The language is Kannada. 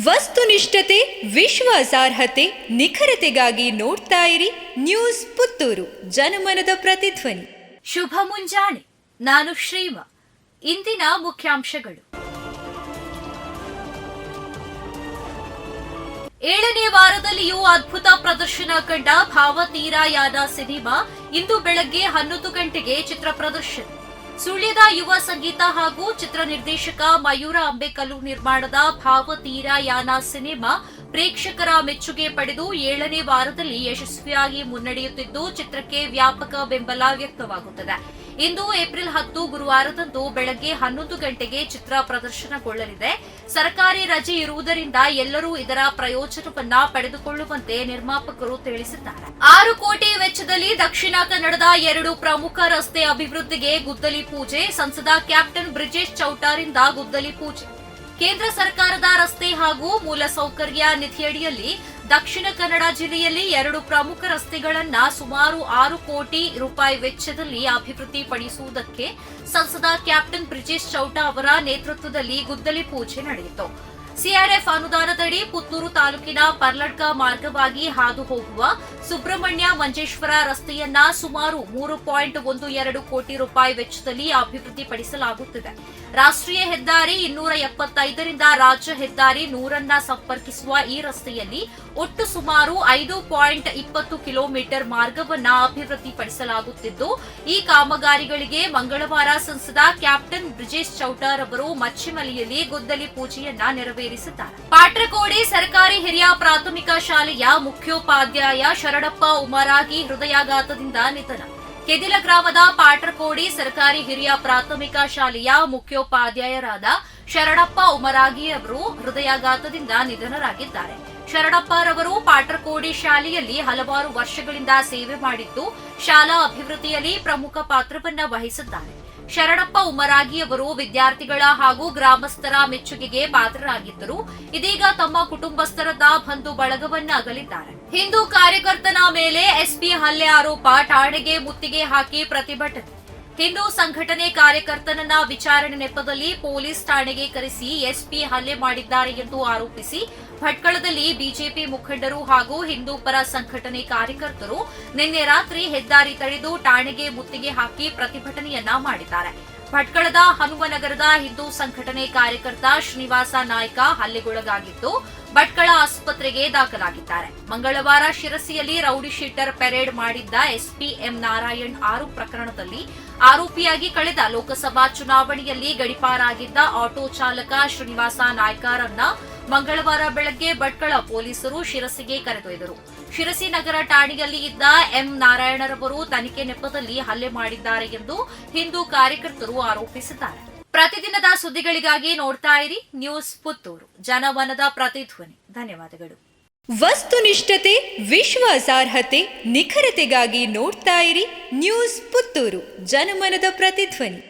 ವಸ್ತುನಿಷ್ಠತೆ, ವಿಶ್ವಾಸಾರ್ಹತೆ, ನಿಖರತೆಗಾಗಿ ನೋಡ್ತಾ ಇರಿ ನ್ಯೂಸ್ ಪುತ್ತೂರು, ಜನಮನದ ಪ್ರತಿಧ್ವನಿ. ಶುಭ ಮುಂಜಾನೆ. ನಾನು ಶ್ರೀಮ. ಇಂದಿನ ಮುಖ್ಯಾಂಶಗಳು. 7ನೇ ವಾರದಲ್ಲಿಯೂ ಅದ್ಭುತ ಪ್ರದರ್ಶನ ಕಂಡ ಭಾವತೀರಾಯಾನ ಸಿನಿಮಾ ಇಂದು ಬೆಳಗ್ಗೆ 11 ಗಂಟೆಗೆ ಚಿತ್ರ ಪ್ರದರ್ಶನ. ಸುಳ್ಯದ ಯುವ ಸಂಗೀತ ಹಾಗೂ ಚಿತ್ರ ನಿರ್ದೇಶಕ ಮಯೂರ ಅಂಬೇಕಲ್ಲು ನಿರ್ಮಾಣದ ಭಾವತೀರಾಯಾನ ಸಿನಿಮಾ ಪ್ರೇಕ್ಷಕರ ಮೆಚ್ಚುಗೆ ಪಡೆದು 7ನೇ ವಾರದಲ್ಲಿ ಯಶಸ್ವಿಯಾಗಿ ಮುನ್ನಡೆಯುತ್ತಿದ್ದು, ಚಿತ್ರಕ್ಕೆ ವ್ಯಾಪಕ ಬೆಂಬಲ ವ್ಯಕ್ತವಾಗುತ್ತದೆ. ಇಂದು ಏಪ್ರಿಲ್ 10 ಗುರುವಾರದಂದು ಬೆಳಗ್ಗೆ 11 ಗಂಟೆಗೆ ಚಿತ್ರ ಪ್ರದರ್ಶನಗೊಳ್ಳಲಿದೆ. ಸರ್ಕಾರಿ ರಜೆ ಇರುವುದರಿಂದ ಎಲ್ಲರೂ ಇದರ ಪ್ರಯೋಜನವನ್ನ ಪಡೆದುಕೊಳ್ಳುವಂತೆ ನಿರ್ಮಾಪಕರು ತಿಳಿಸಿದ್ದಾರೆ. 6 ಕೋಟಿ ವೆಚ್ಚದಲ್ಲಿ ದಕ್ಷಿಣ ಕನ್ನಡದ 2 ಪ್ರಮುಖ ರಸ್ತೆ ಅಭಿವೃದ್ಧಿಗೆ ಗುದ್ದಲಿ ಪೂಜೆ. ಸಂಸದ ಕ್ಯಾಪ್ಟನ್ ಬ್ರಿಜೇಶ್ ಚೌಟಾರಿಂದ ಗುದ್ದಲಿ ಪೂಜೆ. ಕೇಂದ್ರ ಸರ್ಕಾರದ ರಸ್ತೆ ಹಾಗೂ ಮೂಲಸೌಕರ್ಯ ನಿಧಿಯಡಿಯಲ್ಲಿ ದಕ್ಷಿಣ ಕನ್ನಡ ಜಿಲ್ಲೆಯಲ್ಲಿ 2 ಪ್ರಮುಖ ರಸ್ತೆಗಳನ್ನ ಸುಮಾರು 6 ಕೋಟಿ ರೂಪಾಯಿ ವೆಚ್ಚದಲ್ಲಿ ಅಭಿವೃದ್ಧಿಪಡಿಸುವುದಕ್ಕೆ ಸಂಸದ ಕ್ಯಾಪ್ಟನ್ ಬ್ರಿಜೇಶ್ ಚೌಟಾ ಅವರ ನೇತೃತ್ವದಲ್ಲಿ ಗುದ್ದಲಿ ಪೂಜೆ ನಡೆಯಿತು. ಸಿಆರ್ಎಫ್ ಅನುದಾನದಡಿ ಪುತ್ತೂರು ತಾಲೂಕಿನ ಪರ್ಲಡ್ಕ ಮಾರ್ಗವಾಗಿ ಹಾದು ಹೋಗುವ ಸುಬ್ರಹ್ಮಣ್ಯ ಮಂಜೇಶ್ವರ ರಸ್ತೆಯನ್ನ ಸುಮಾರು 3.12 ಕೋಟಿ ರೂಪಾಯಿ ವೆಚ್ಚದಲ್ಲಿ ಅಭಿವೃದ್ಧಿಪಡಿಸಲಾಗುತ್ತಿದೆ. ರಾಷ್ಟ್ರೀಯ ಹೆದ್ದಾರಿ 275ರಿಂದ ರಾಜ್ಯ ಹೆದ್ದಾರಿ 100ನ್ನ ಸಂಪರ್ಕಿಸುವ ಈ ರಸ್ತೆಯಲ್ಲಿ ಒಟ್ಟು ಸುಮಾರು 5.20 ಕಿಲೋಮೀಟರ್ ಮಾರ್ಗವನ್ನ ಅಭಿವೃದ್ಧಿಪಡಿಸಲಾಗುತ್ತಿದ್ದು, ಈ ಕಾಮಗಾರಿಗಳಿಗೆ ಮಂಗಳವಾರ ಸಂಸದ ಕ್ಯಾಪ್ಟನ್ ಬ್ರಿಜೇಶ್ ಚೌಟಾರ್ ಅವರು ಮಚ್ಚಿಮಲಿಯಲ್ಲಿ ಗುದ್ದಲಿ ಪೂಜೆಯನ್ನ ನೆರವೇರಿಸಿದ್ದಾರೆ. ಪಾಟ್ರಕೋಡಿ ಸರ್ಕಾರಿ ಹಿರಿಯ ಪ್ರಾಥಮಿಕ ಶಾಲೆಯ ಮುಖ್ಯೋಪಾಧ್ಯಾಯ ಶರಣಪ್ಪ ಉಮರಾಗಿ ಹೃದಯಾಘಾತದಿಂದ ನಿಧನ. ಕೆದಿಲ ಗ್ರಾಮದ ಪಾಟ್ರಕೋಡಿ ಸರ್ಕಾರಿ ಹಿರಿಯ ಪ್ರಾಥಮಿಕ ಶಾಲೆಯ ಮುಖ್ಯೋಪಾಧ್ಯಾಯರಾದ ಶರಣಪ್ಪ ಉಮರಾಗಿ ಅವರು ಹೃದಯಾಘಾತದಿಂದ ನಿಧನರಾಗಿದ್ದಾರೆ. ಶರಣಪ್ಪರವರು ಪಾಟ್ರಕೋಡಿ ಶಾಲೆಯಲ್ಲಿ ಹಲವಾರು ವರ್ಷಗಳಿಂದ ಸೇವೆ ಮಾಡಿದ್ದು, ಶಾಲಾ ಅಭಿವೃದ್ಧಿಯಲ್ಲಿ ಪ್ರಮುಖ ಪಾತ್ರವನ್ನ ವಹಿಸಿದ್ದಾರೆ. ಶರಣಪ್ಪ ಉಮರಾಗಿ ಅವರು ವಿದ್ಯಾರ್ಥಿಗಳ ಹಾಗೂ ಗ್ರಾಮಸ್ಥರ ಮೆಚ್ಚುಗೆಗೆ ಪಾತ್ರರಾಗಿದ್ದರು. ಇದೀಗ ತಮ್ಮ ಕುಟುಂಬಸ್ಥರದ ಬಂಧು ಬಳಗವನ್ನ ಅಗಲಿದ್ದಾರೆ. ಹಿಂದೂ ಕಾರ್ಯಕರ್ತನ ಮೇಲೆ ಎಸ್ಪಿ ಹಲ್ಲೆ ಆರೋಪ. ಠಾಣೆಗೆ ಮುತ್ತಿಗೆ ಹಾಕಿ ಪ್ರತಿಭಟನೆ. ಹಿಂದೂ ಸಂಘಟನೆ ಕಾರ್ಯಕರ್ತನನ್ನ ವಿಚಾರಣೆ ನೆಪದಲ್ಲಿ ಪೊಲೀಸ್ ಠಾಣೆಗೆ ಕರೆಸಿ ಎಸ್ಪಿ ಹಲ್ಲೆ ಮಾಡಿದ್ದಾರೆ ಎಂದು ಆರೋಪಿಸಿ ಭಟ್ಕಳದಲ್ಲಿ ಬಿಜೆಪಿ ಮುಖಂಡರು ಹಾಗೂ ಹಿಂದೂ ಪರ ಸಂಘಟನೆ ಕಾರ್ಯಕರ್ತರು ನಿನ್ನೆ ರಾತ್ರಿ ಹೆದ್ದಾರಿ ತಡೆದು ಠಾಣೆಗೆ ಮುತ್ತಿಗೆ ಹಾಕಿ ಪ್ರತಿಭಟನೆಯನ್ನ ಮಾಡಿದ್ದಾರೆ. ಭಟ್ಕಳದ ಹನುಮನಗರದ ಹಿಂದೂ ಸಂಘಟನೆ ಕಾರ್ಯಕರ್ತ ಶ್ರೀನಿವಾಸ ನಾಯ್ಕ ಹಲ್ಲೆಗೊಳಗಾಗಿದ್ದು, ಭಟ್ಕಳ ಆಸ್ಪತ್ರೆಗೆ ದಾಖಲಾಗಿದ್ದಾರೆ. ಮಂಗಳವಾರ ಶಿರಸಿಯಲ್ಲಿ ರೌಡಿ ಶೀಟರ್ ಪೆರೇಡ್ ಮಾಡಿದ್ದ ಎಸ್ಪಿ ಎಂ ನಾರಾಯಣ್ 6 ಪ್ರಕರಣದಲ್ಲಿ ಆರೋಪಿಯಾಗಿ ಕಳೆದ ಲೋಕಸಭಾ ಚುನಾವಣೆಯಲ್ಲಿ ಗಡಿಪಾರಾಗಿದ್ದ ಆಟೋ ಚಾಲಕ ಶ್ರೀನಿವಾಸ ನಾಯ್ಕರನ್ನ ಮಂಗಳವಾರ ಬೆಳಗ್ಗೆ ಭಟ್ಕಳ ಪೊಲೀಸರು ಶಿರಸಿಗೆ ಕರೆದೊಯ್ದರು. ಶಿರಸಿ ನಗರ ಠಾಣೆಯಲ್ಲಿ ಇದ್ದ ಎಂ ನಾರಾಯಣರವರು ತನಿಖೆ ನೆಪದಲ್ಲಿ ಹಲ್ಲೆ ಮಾಡಿದ್ದಾರೆ ಎಂದು ಹಿಂದೂ ಕಾರ್ಯಕರ್ತರು ಆರೋಪಿಸಿದ್ದಾರೆ. ಪ್ರತಿದಿನದ ಸುದ್ದಿಗಳಿಗಾಗಿ ನೋಡ್ತಾ ಇರಿ ನ್ಯೂಸ್ ಪುತ್ತೂರು, ಜನಮನದ ಪ್ರತಿಧ್ವನಿ. ಧನ್ಯವಾದಗಳು. ವಸ್ತುನಿಷ್ಠತೆ, ವಿಶ್ವಾಸಾರ್ಹತೆ, ನಿಖರತೆಗಾಗಿ ನೋಡ್ತಾ ಇರಿ ನ್ಯೂಸ್ ಪುತ್ತೂರು, ಜನಮನದ ಪ್ರತಿಧ್ವನಿ.